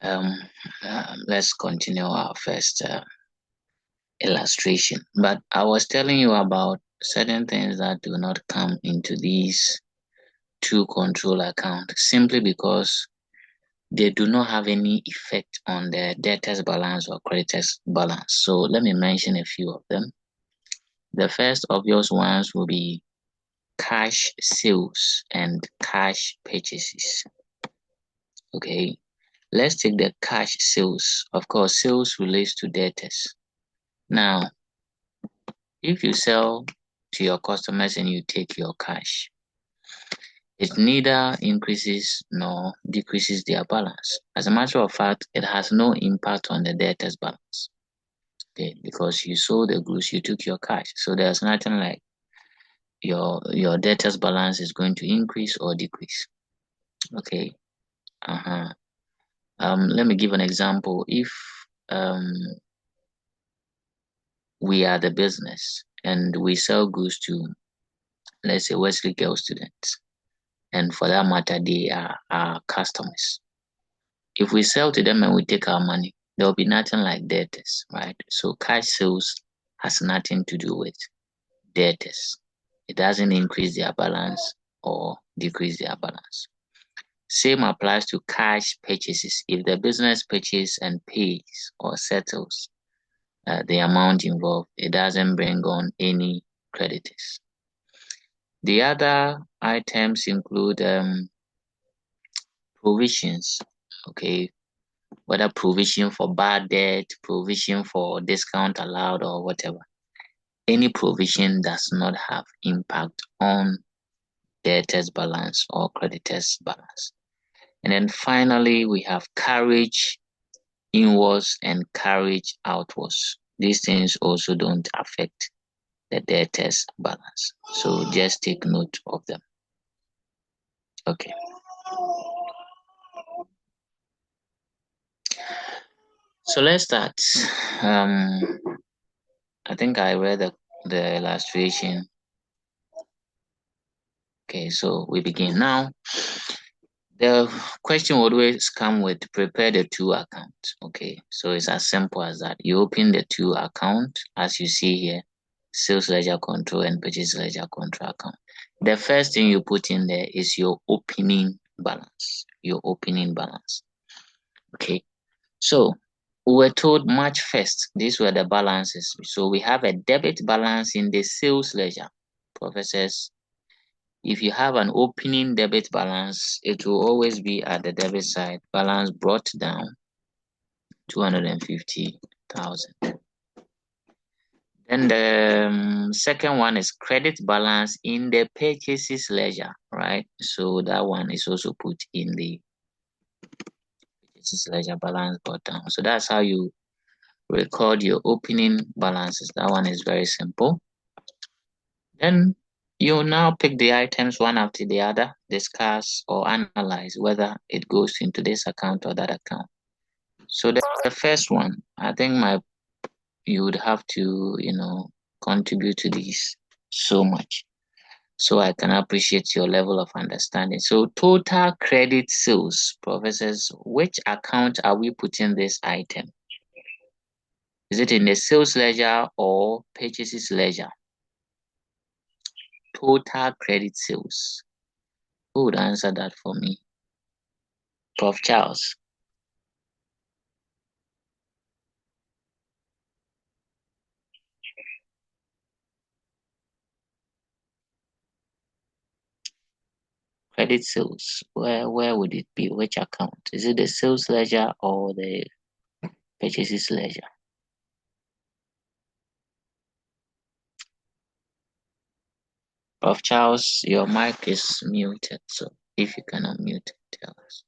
Um, let's continue our first illustration. But I was telling you about certain things that do not come into these two control accounts simply because they do not have any effect on the debtors balance or creditors balance. So let me mention a few of them. The first obvious ones will be cash sales and cash purchases. Okay, let's take the cash sales. Of course, sales relates to debtors. Now, if you sell to your customers and you take your cash, it neither increases nor decreases their balance. As a matter of fact, it has no impact on the debtor's balance. Okay, because you sold the goods, you took your cash. So there's nothing like your debtor's balance is going to increase or decrease. Okay. Let me give an example. If we are the business and we sell goods to, let's say, Wesley Girl students, and for that matter, they are our customers. If we sell to them and we take our money, there will be nothing like debtors, right? So cash sales has nothing to do with debtors. It doesn't increase their balance or decrease their balance. Same applies to cash purchases. If the business purchases and pays or settles the amount involved, it doesn't bring on any creditors. The other items include provisions, okay, whether provision for bad debt, provision for discount allowed or whatever. Any provision does not have impact on debtors balance or creditors balance. And then finally, we have carriage inwards and carriage outwards. These things also don't affect the debtors balance. So just take note of them. Okay. So let's start. I think I read the illustration. Okay, so we begin now. The question would always come with prepare the two accounts. Okay, so it's as simple as that. You open the two account as you see here, sales ledger control and purchase ledger control account. The first thing you put in there is your opening balance. Your opening balance. Okay, so we were told March 1st, these were the balances. So we have a debit balance in the sales ledger. Professors, if you have an opening debit balance, it will always be at the debit side. Balance brought down 250,000. Then the second one is credit balance in the purchases ledger, right? So that one is also put in the purchases ledger, balance brought down. So that's how you record your opening balances. That one is very simple. Then you now pick the items one after the other, discuss or analyze whether it goes into this account or that account. So the first one, I think you would have to, contribute to this so much. So I can appreciate your level of understanding. So total credit sales, professors, which account are we putting this item? Is it in the sales ledger or purchases ledger? Total credit sales. Who would answer that for me? Prof. Charles. Credit sales. Where would it be? Which account? Is it the sales ledger or the purchases ledger? Prof. Charles, your mic is muted, so if you can unmute, tell us.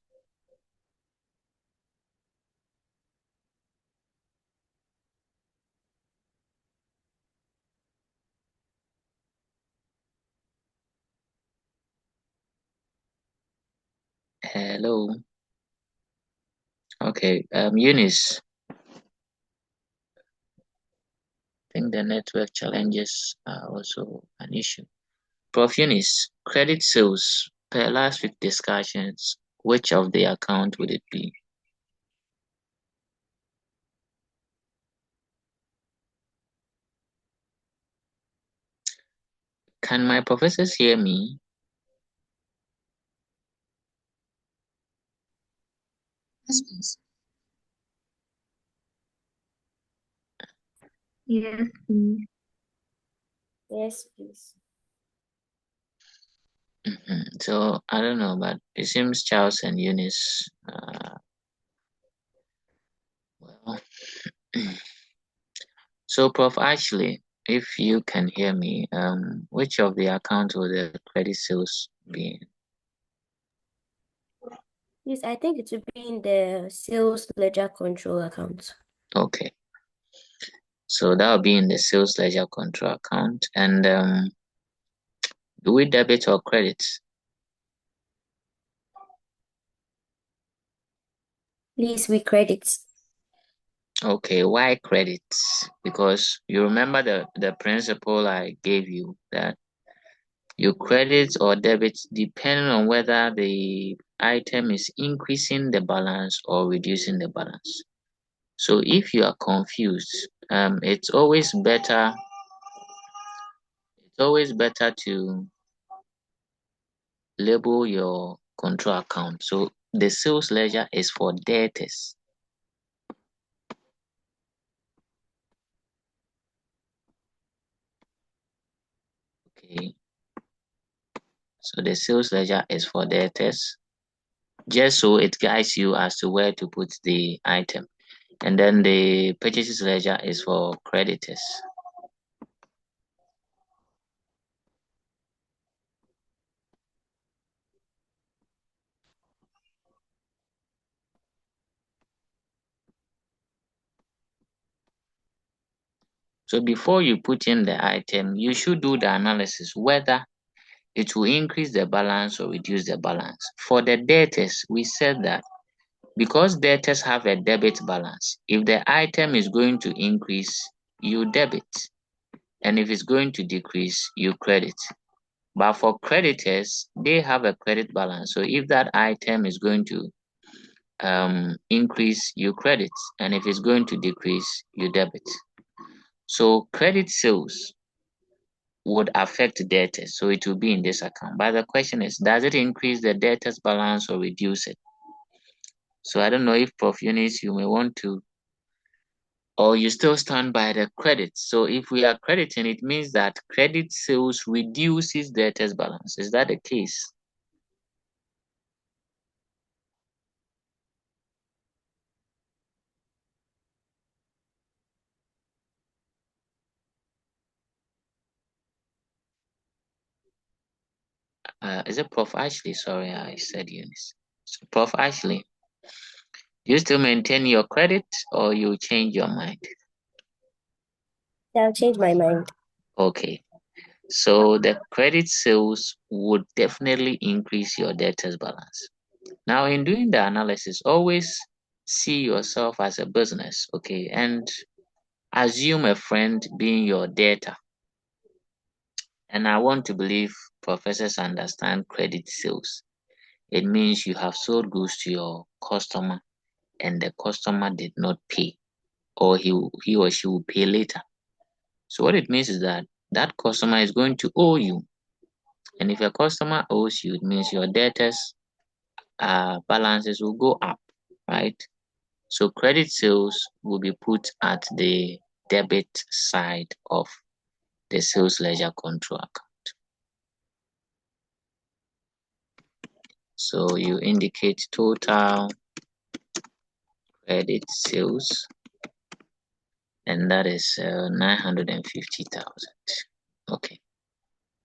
Hello. Okay, Eunice. I think the network challenges are also an issue. Prof. Eunice, credit sales per last week discussions, which of the account would it be? Can my professors hear me? Yes, please. Yes, please. Yes, please. So I don't know, but it seems Charles and Eunice, well, so Prof, actually, if you can hear me, which of the accounts will the credit sales be in? Yes, I think it would be in the sales ledger control account. Okay, so that will be in the sales ledger control account. And do we debit or credit? Please, we credit. Okay, why credit? Because you remember the principle I gave you, that you credit or debit depending on whether the item is increasing the balance or reducing the balance. So if you are confused, it's always better to label your control account. So the sales ledger is for debtors. Okay. So the sales ledger is for debtors, just so it guides you as to where to put the item. And then the purchases ledger is for creditors. So before you put in the item, you should do the analysis whether it will increase the balance or reduce the balance. For the debtors, we said that because debtors have a debit balance, if the item is going to increase, you debit. And if it's going to decrease, you credit. But for creditors, they have a credit balance. So if that item is going to increase, you credit. And if it's going to decrease, you debit. So credit sales would affect debtors. So it will be in this account. But the question is, does it increase the debtors balance or reduce it? So I don't know if Prof. Eunice, you may want to, or you still stand by the credit. So if we are crediting, it means that credit sales reduces debtors balance. Is that the case? Is it Prof. Ashley? Sorry, I said Eunice. So Prof. Ashley, do you still maintain your credit or you change your mind? I'll change my mind. Okay. So the credit sales would definitely increase your debtors balance. Now, in doing the analysis, always see yourself as a business, okay, and assume a friend being your debtor. And I want to believe professors understand credit sales. It means you have sold goods to your customer and the customer did not pay, or he or she will pay later. So what it means is that that customer is going to owe you. And if a customer owes you, it means your debtors balances will go up, right? So credit sales will be put at the debit side of the sales ledger control account. So you indicate total credit sales, and that is 950,000. Okay.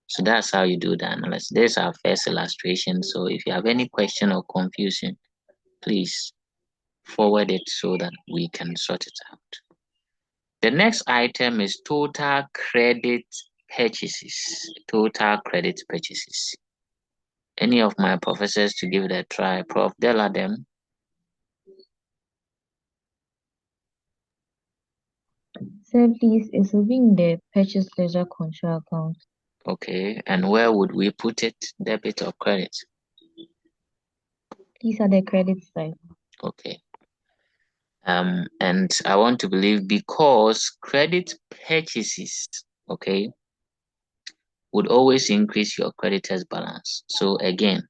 So that's how you do the analysis. This is our first illustration. So if you have any question or confusion, please forward it so that we can sort it out. The next item is total credit purchases. Total credit purchases. Any of my professors to give it a try? Prof. Deladem. Sir, please, it will be in the purchase ledger control account. Okay. And where would we put it? Debit or credit? These are the credit side. Okay. And I want to believe because credit purchases, okay, would always increase your creditor's balance. So again,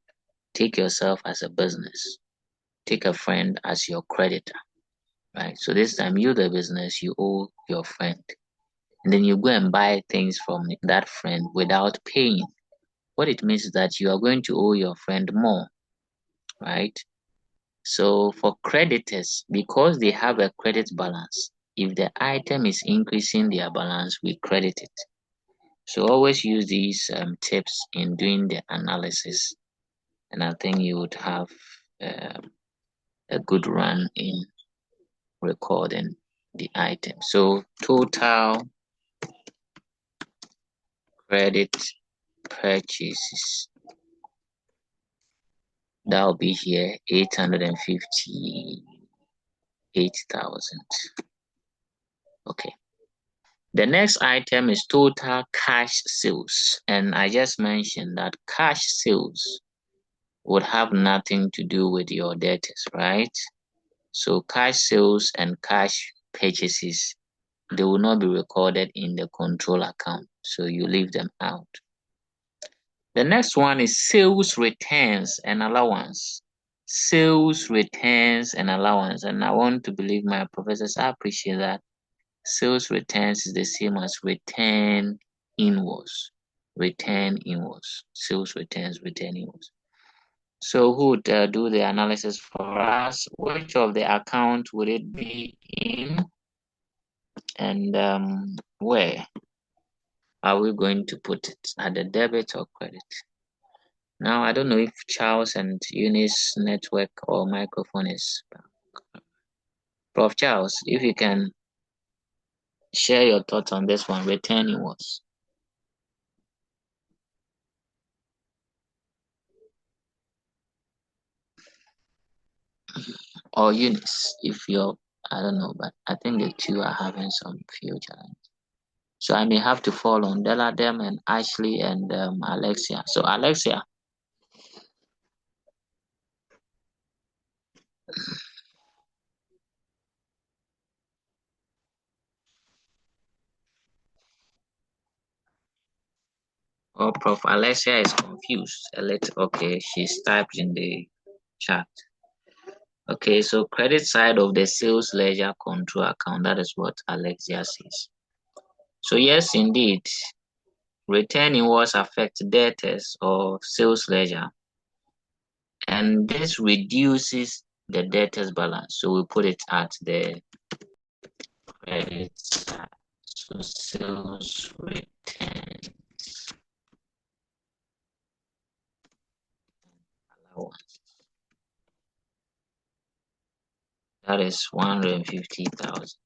take yourself as a business. Take a friend as your creditor, right? So this time you, the business, you owe your friend. And then you go and buy things from that friend without paying. What it means is that you are going to owe your friend more, right? So for creditors, because they have a credit balance, if the item is increasing their balance, we credit it. So always use these tips in doing the analysis, and I think you would have a good run in recording the item. So total credit purchases, that will be here 858,000. Okay. The next item is total cash sales, and I just mentioned that cash sales would have nothing to do with your debtors, right? So cash sales and cash purchases, they will not be recorded in the control account, so you leave them out. The next one is sales returns and allowance. Sales returns and allowance, and I want to believe my professors appreciate that. Sales returns is the same as return inwards. Return inwards. Sales returns, return inwards. So who would do the analysis for us? Which of the account would it be in? And where are we going to put it? At the debit or credit? Now, I don't know if Charles and Eunice network or microphone is. Prof. Charles, if you can share your thoughts on this one, return inwards. Or Eunice, if you're, I don't know, but I think the two are having some few challenges. So I may have to fall on Deladem and Ashley and Alexia. So Alexia. Oh, Prof. Alexia is confused a little. Okay, she's typed in the chat. Okay, so credit side of the sales ledger control account, that is what Alexia says. So yes, indeed, return inwards affect debtors or sales ledger, and this reduces the debtors balance. So we put it at the credit side. So sales returns allowance. That is 150,000.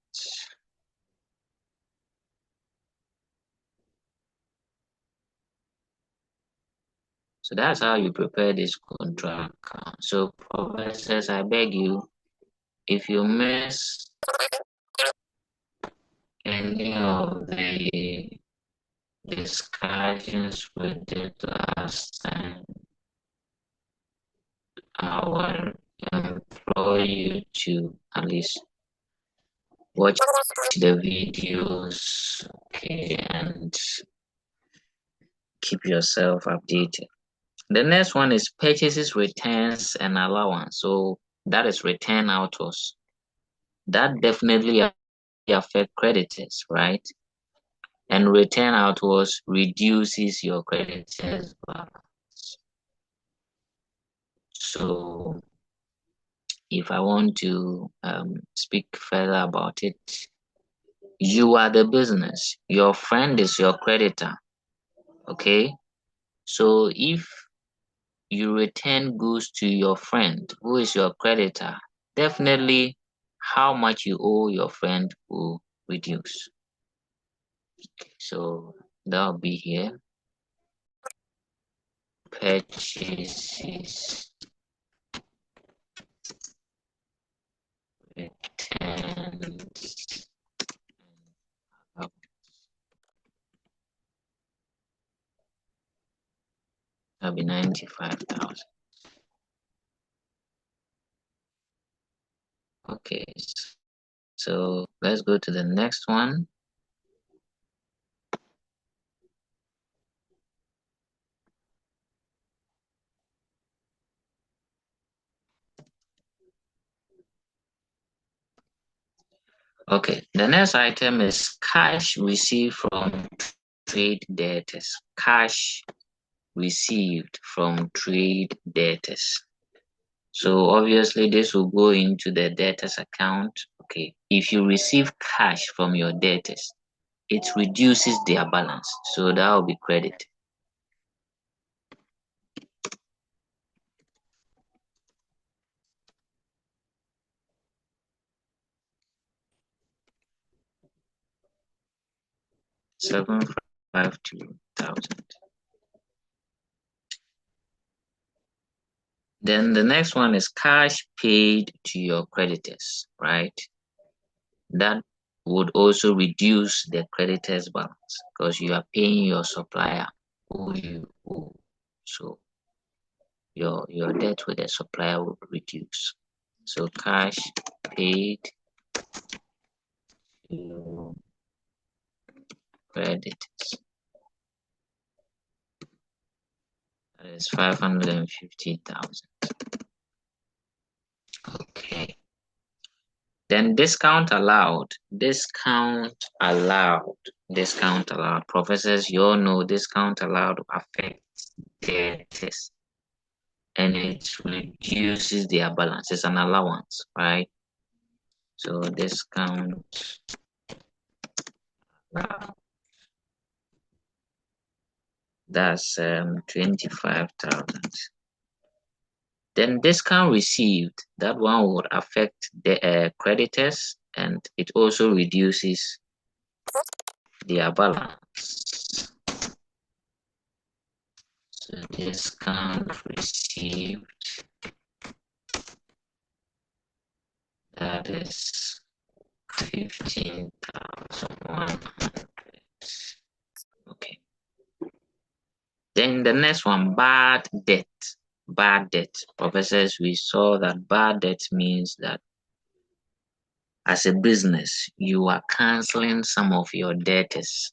So that's how you prepare this control account. So professors, I beg you, if you miss any of the discussions we did last time, I would implore you to at least watch the videos, okay, and keep yourself updated. The next one is purchases, returns, and allowance. So that is return autos. That definitely affect creditors, right? And return outwards reduces your creditors balance. So if I want to speak further about it, you are the business, your friend is your creditor, okay? So if you return goods to your friend who is your creditor, definitely how much you owe your friend will reduce. So that'll be here. Purchases, returns, that'll be 95,000. Okay, so let's go to the next one. Okay, the next item is cash received from trade debtors. Cash received from trade debtors. So obviously this will go into the debtors account. Okay, if you receive cash from your debtors, it reduces their balance. So that will be credit. $752,000. Then the next one is cash paid to your creditors, right? That would also reduce the creditors balance because you are paying your supplier who you owe. So your debt with the supplier will reduce. So cash paid to creditors. That is 550,000. Okay. Then discount allowed. Professors, you all know discount allowed affects debtors and it reduces their balance. It's an allowance, right? So discount allowed. That's 25,000. Then discount received, that one would affect the creditors and it also reduces their balance. So discount received, that is 15,100. Okay. Then the next one, bad debt. Bad debt. Professors, we saw that bad debt means that as a business, you are canceling some of your debtors'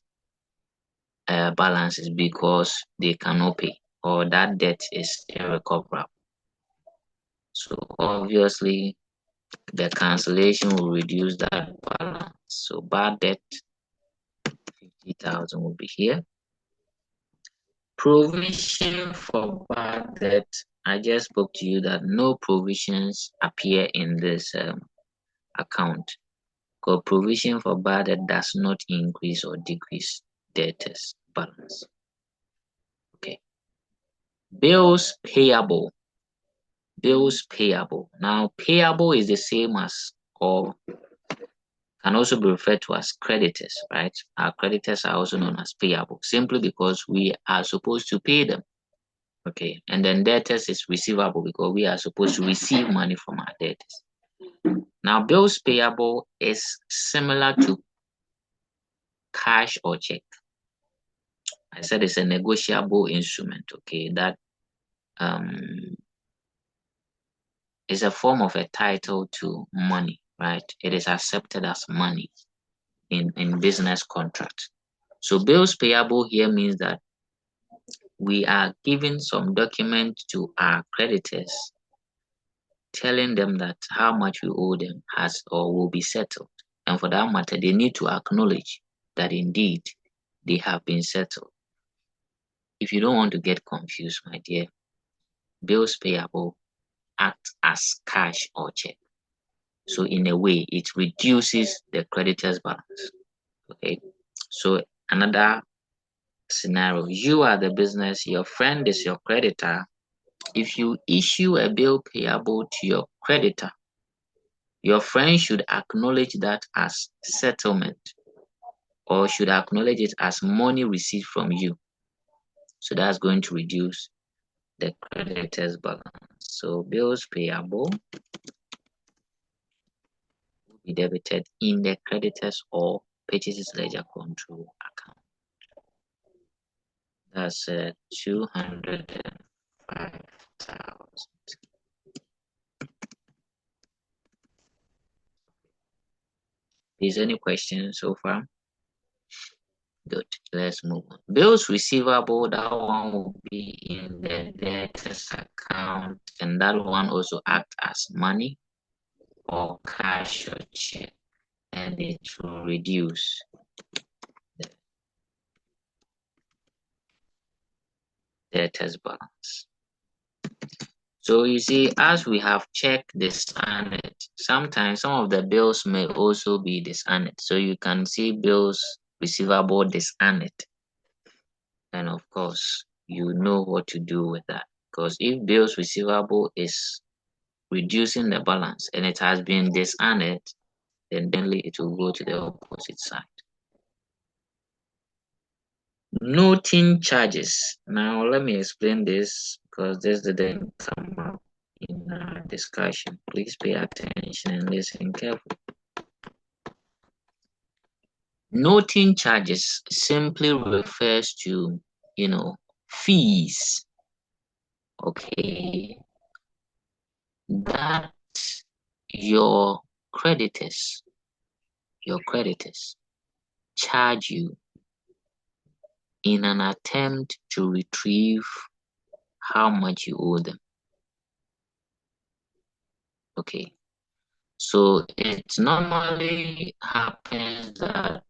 balances because they cannot pay or that debt is irrecoverable. So obviously, the cancellation will reduce that balance. So bad debt, 50,000 will be here. Provision for bad debt. I just spoke to you that no provisions appear in this account. Because provision for bad debt does not increase or decrease debtors balance. Okay. Bills payable. Bills payable. Now, payable is the same as or can also be referred to as creditors, right? Our creditors are also known as payable simply because we are supposed to pay them. Okay. And then debtors is receivable because we are supposed to receive money from our debtors. Now, bills payable is similar to cash or check. I said it's a negotiable instrument, okay, that is a form of a title to money, right? It is accepted as money in business contract. So bills payable here means that we are giving some document to our creditors telling them that how much we owe them has or will be settled. And for that matter, they need to acknowledge that indeed they have been settled. If you don't want to get confused, my dear, bills payable act as cash or check. So in a way, it reduces the creditor's balance. Okay. So another scenario, you are the business, your friend is your creditor. If you issue a bill payable to your creditor, your friend should acknowledge that as settlement or should acknowledge it as money received from you. So that's going to reduce the creditor's balance. So bills payable will be debited in the creditors or purchases ledger control account. That's 205,000. Is any question so far? Good. Let's move on. Bills receivable, that one will be in the debtors account, and that one also act as money or cash or check. and it will reduce the debtors balance. So you see, as we have checked dishonored, sometimes some of the bills may also be dishonored. So you can see bills receivable dishonored. And of course, you know what to do with that. Because if bills receivable is reducing the balance and it has been dishonored, then definitely it will go to the opposite side. Noting charges. Now let me explain this because this didn't come up in our discussion. Please pay attention and listen carefully. Noting charges simply refers to, fees, okay, that your creditors charge you in an attempt to retrieve how much you owe them. Okay, so it normally happens that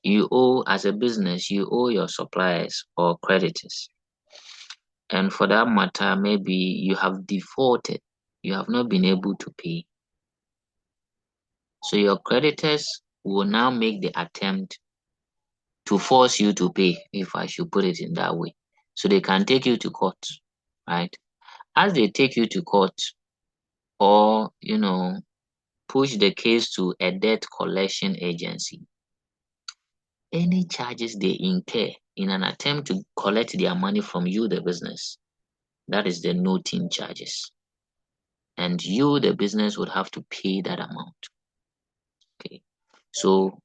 you owe, as a business, you owe your suppliers or creditors. And for that matter, maybe you have defaulted, you have not been able to pay. So your creditors will now make the attempt to force you to pay, if I should put it in that way. So they can take you to court, right? As they take you to court, or, push the case to a debt collection agency, any charges they incur in an attempt to collect their money from you, the business, that is the noting charges. And you, the business, would have to pay that amount. Okay. So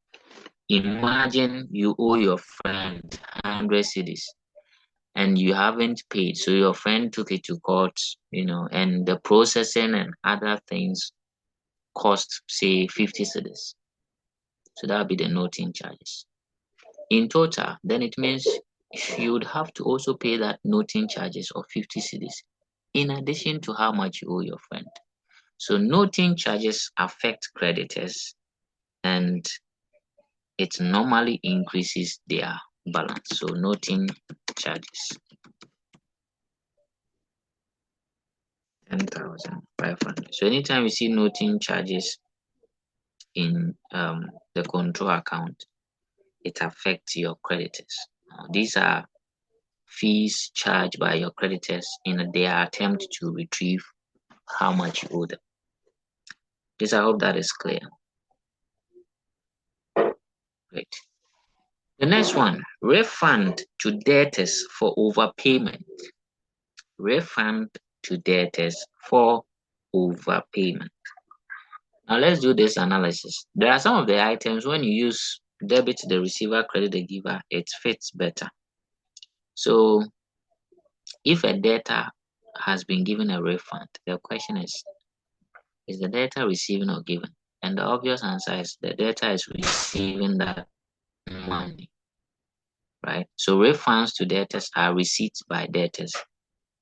imagine you owe your friend 100 cedis and you haven't paid. So your friend took it to court, and the processing and other things cost, say, 50 cedis. So that would be the noting charges. In total, then it means you would have to also pay that noting charges of 50 cedis in addition to how much you owe your friend. So noting charges affect creditors and it normally increases their balance. So noting charges. 10,500. So anytime you see noting charges in the control account, it affects your creditors. These are fees charged by your creditors in their attempt to retrieve how much you owe them. This, I hope that is clear. Great. The next one, refund to debtors for overpayment. Refund to debtors for overpayment. Now let's do this analysis. There are some of the items when you use debit the receiver, credit the giver, it fits better. So if a debtor has been given a refund, the question is the debtor receiving or given? And the obvious answer is the debtor is receiving that money, right? So refunds to debtors are receipts by debtors.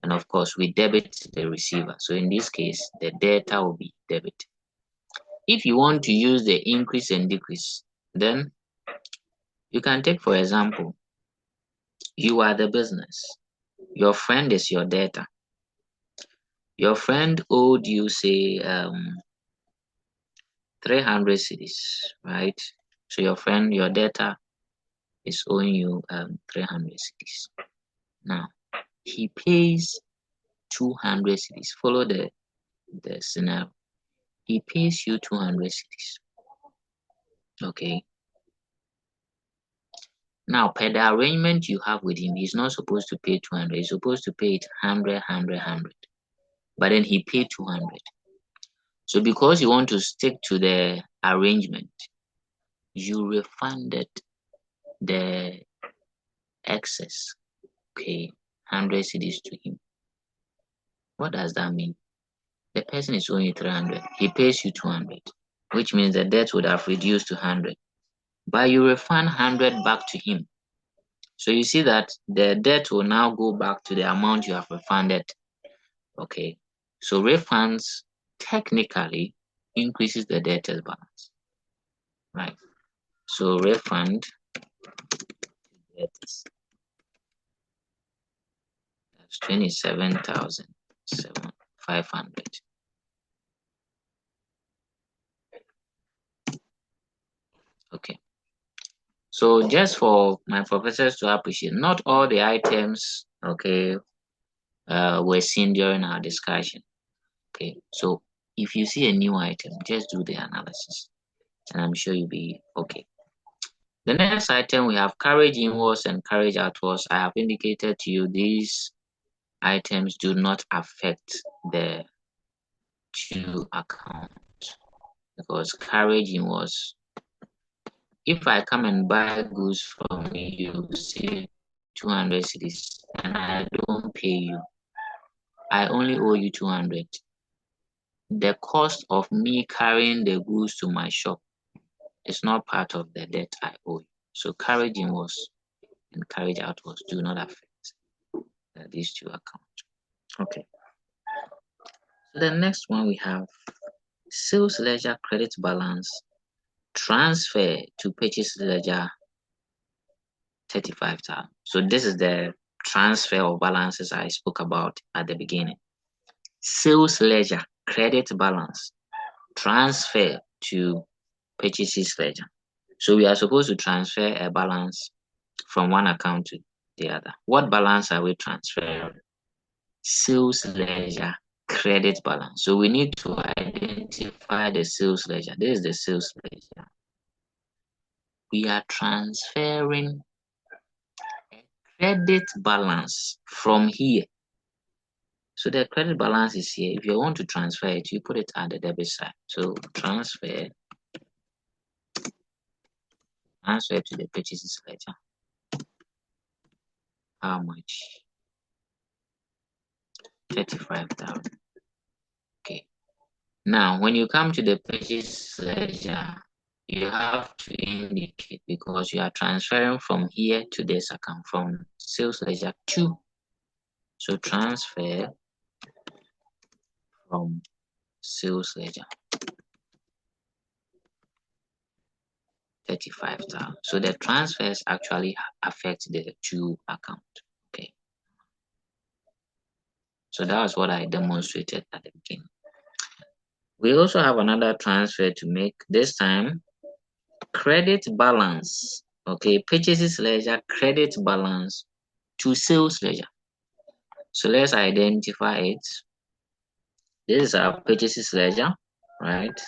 And of course, we debit the receiver. So in this case, the debtor will be debit. If you want to use the increase and decrease, then you can take, for example, you are the business. Your friend is your debtor. Your friend owed you, say, 300 cedis, right? So your debtor is owing you 300 cedis. Now, he pays 200 cedis. Follow the scenario. He pays you 200 cedis. Okay. Now, per the arrangement you have with him, he's not supposed to pay 200. He's supposed to pay it 100, 100, 100. But then he paid 200. So because you want to stick to the arrangement, you refunded the excess, okay, 100 cedis to him. What does that mean? The person is owing you 300. He pays you 200, which means the debt would have reduced to 100. But you refund 100 back to him. So you see that the debt will now go back to the amount you have refunded. Okay. So refunds, technically, increases the debtors balance, right? So refund debtors, that's 27,500. Okay. So just for my professors to appreciate, not all the items, okay, were seen during our discussion. Okay, so if you see a new item, just do the analysis, and I'm sure you'll be okay. The next item, we have carriage inwards and carriage outwards. I have indicated to you these items do not affect the two accounts, because carriage inwards, if I come and buy goods from you, say 200 cedis, and I don't pay you, I only owe you 200. The cost of me carrying the goods to my shop is not part of the debt I owe you. So carriage inwards and carriage outwards do not affect these two accounts. Okay. So the next one, we have sales ledger credit balance transfer to purchase ledger 35,000. So this is the transfer of balances I spoke about at the beginning. Sales ledger credit balance transfer to purchases ledger. So we are supposed to transfer a balance from one account to the other. What balance are we transferring? Sales ledger credit balance. So we need to identify the sales ledger. This is the sales ledger. We are transferring a credit balance from here. So the credit balance is here. If you want to transfer it, you put it at the debit side. So transfer to the purchases ledger. How much? 35,000. Okay. Now, when you come to the purchase ledger, you have to indicate, because you are transferring from here to this account, from sales ledger to. So transfer from sales ledger, 35,000. So the transfers actually affect the two accounts. Okay. So that was what I demonstrated at the beginning. We also have another transfer to make, this time credit balance. Okay, purchases ledger credit balance to sales ledger. So let's identify it. This is our purchases ledger, right?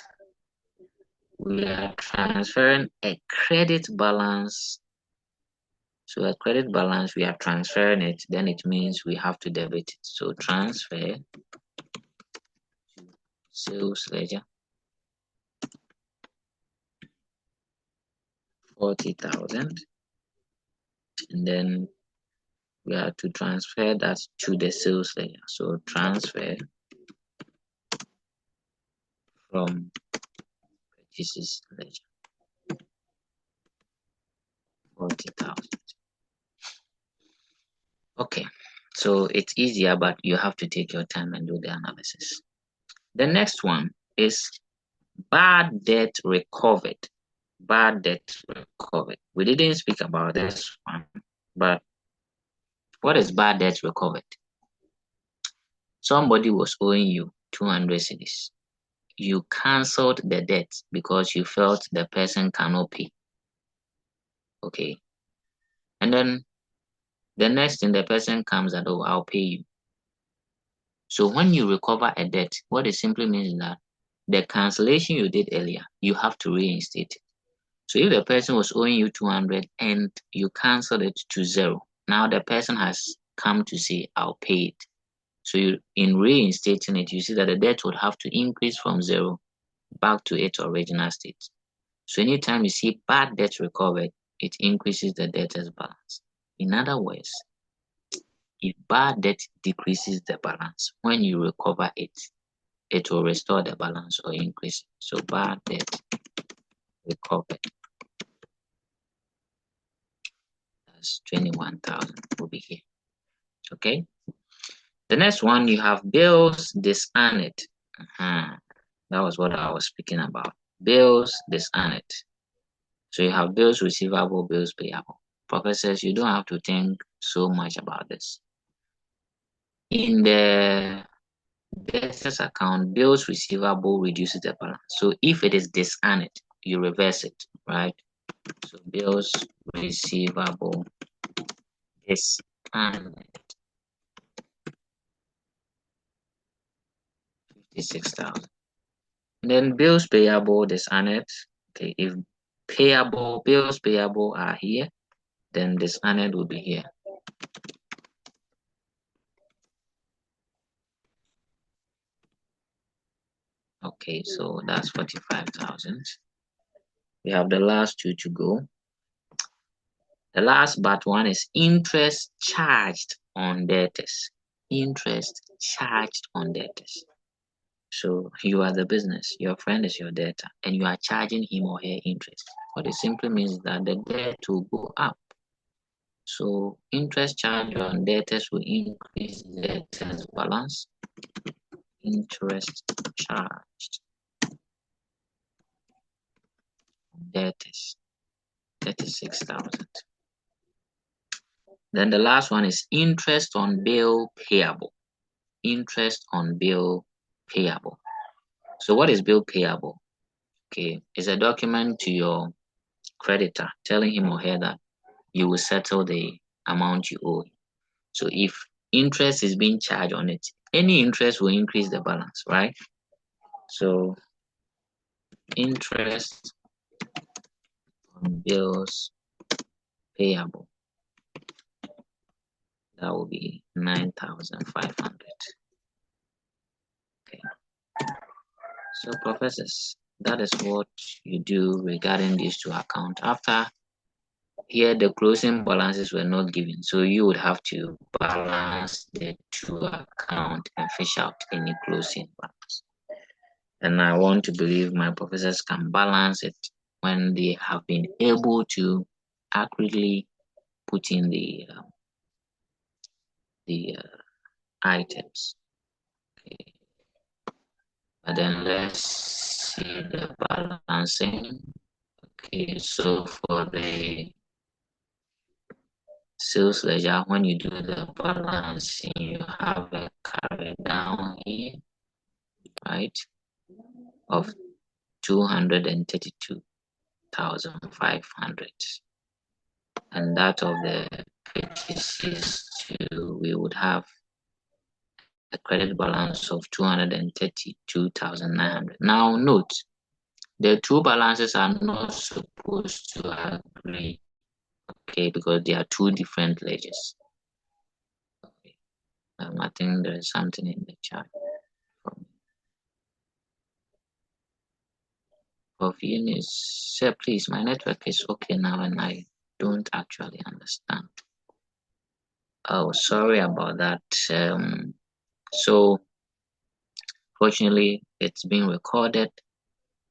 We are transferring a credit balance. So a credit balance, we are transferring it, then it means we have to debit it. So transfer to sales ledger, 40,000, and then we have to transfer that to the sales ledger. So transfer from purchases ledger, 40,000. Okay, so it's easier, but you have to take your time and do the analysis. The next one is bad debt recovered. Bad debt recovered. We didn't speak about this one, but what is bad debt recovered? Somebody was owing you 200 cedis. You cancelled the debt because you felt the person cannot pay. Okay. And then the next thing, the person comes and, oh, I'll pay you. So when you recover a debt, what it simply means is that the cancellation you did earlier, you have to reinstate it. So if the person was owing you 200 and you cancelled it to 0, now the person has come to say, I'll pay it. So in reinstating it, you see that the debt would have to increase from 0 back to its original state. So anytime you see bad debt recovered, it increases the debtor's balance. In other words, if bad debt decreases the balance, when you recover it, it will restore the balance or increase. So bad debt recovered, that's 21,000 will be here. Okay. The next one, you have bills dishonored. That was what I was speaking about. Bills dishonored. So you have bills receivable, bills payable. Professors, you don't have to think so much about this. In the debtors account, bills receivable reduces the balance. So if it is dishonored, you reverse it, right? So bills receivable dishonored, 56,000. Then bills payable dishonored. Okay, if bills payable are here, then dishonored will be here. Okay, so that's 45,000. We have the last two to go. The last but one is interest charged on debtors. Interest charged on debtors. So you are the business, your friend is your debtor, and you are charging him or her interest. What it simply means is that the debt will go up. So interest charged on debtors will increase the debtors balance. Interest charged on debtors, 36,000. Then the last one is interest on bill payable. Interest on bill payable. So what is bill payable? Okay, it's a document to your creditor telling him or her that you will settle the amount you owe. So if interest is being charged on it, any interest will increase the balance, right? So interest on bills payable, that will be 9,500. Okay. So professors, that is what you do regarding these two accounts. After here, the closing balances were not given, so you would have to balance the two accounts and fish out any closing balance. And I want to believe my professors can balance it when they have been able to accurately put in the items. Okay. But then let's see the balancing. Okay, so for the sales ledger, when you do the balancing, you have a carry down here, right, of 232,500, and that of the purchases too, we would have a credit balance of 232,900. Now note, the two balances are not supposed to agree, okay, because they are two different ledgers. Okay. I think there is something in the chat of Eunice. Sir, please, my network is okay now and I don't actually understand. Oh, sorry about that. So fortunately it's being recorded.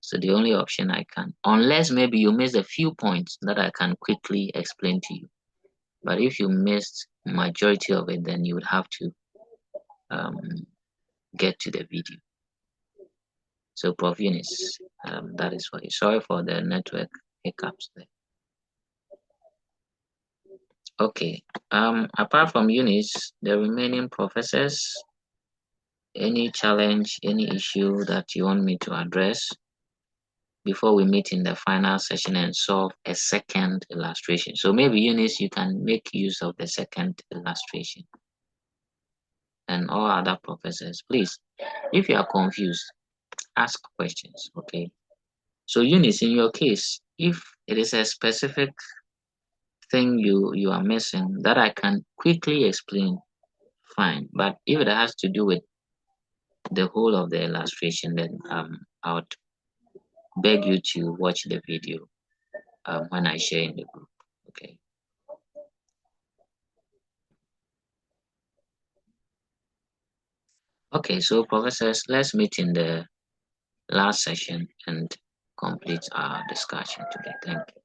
So the only option I can, unless maybe you missed a few points that I can quickly explain to you. But if you missed majority of it, then you would have to get to the video. So Prof. Eunice, that is for you. Sorry for the network hiccups there. Okay. Apart from Eunice, the remaining professors, any challenge, any issue that you want me to address before we meet in the final session and solve a second illustration? So maybe Eunice, you can make use of the second illustration. And all other professors, please, if you are confused, ask questions, okay? So Eunice, in your case, if it is a specific thing you are missing that I can quickly explain, fine. But if it has to do with the whole of the illustration, then I would beg you to watch the video when I share in the group. Okay. Okay, so professors, let's meet in the last session and complete our discussion today. Thank you.